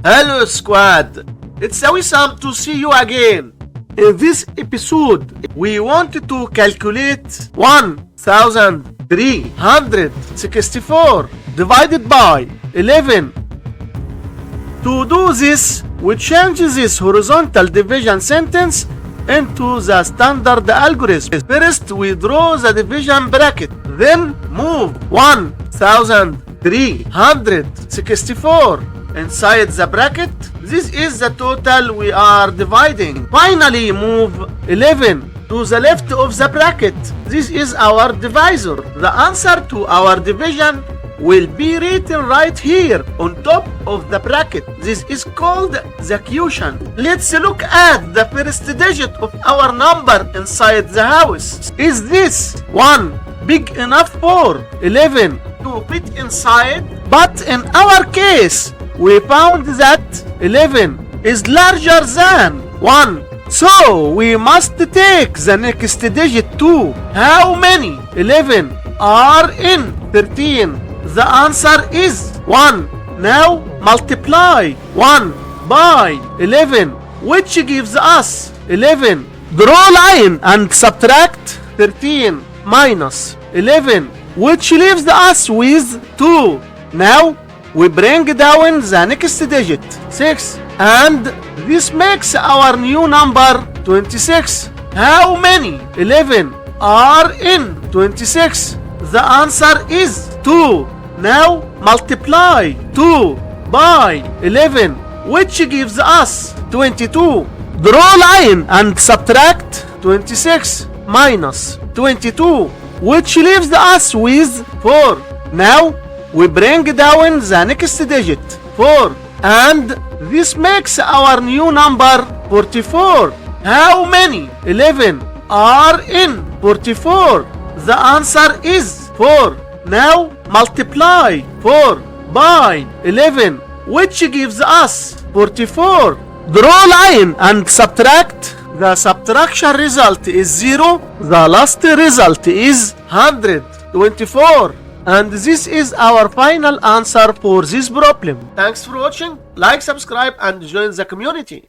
Hello squad, it's Awesome to see you again. In this episode, we want to calculate 1364 divided by 11. To do this, we change this horizontal division sentence into the standard algorithm. First, we draw the division bracket, then move 1364 inside the bracket. This is the total we are dividing. Finally, move 11 to the left of the bracket. This is our divisor. The answer to our division will be written right here on top of the bracket. This is called the quotient. Let's look at the first digit of our number inside the house. Is this 1 big enough for 11 to fit inside? But in our case, we found that 11 is larger than 1. So we must take the next digit too. How many 11 are in 13? The answer is 1. Now multiply 1 by 11, which gives us 11. Draw line and subtract 13 minus 11, which leaves us with 2. Now we bring down the next digit, 6, and this makes our new number 26. How many 11 are in 26? The answer is 2. Now multiply 2 by 11, which gives us 22. Draw line and subtract 26 minus 22, which leaves us with 4. Now we bring down the next digit, 4, and this makes our new number 44. How many 11 are in 44? The answer is 4. Now multiply 4 by 11, which gives us 44. Draw line and subtract. The subtraction result is 0. The last result is 124. And this is our final answer for this problem. Thanks for watching. Like, subscribe, and join the community.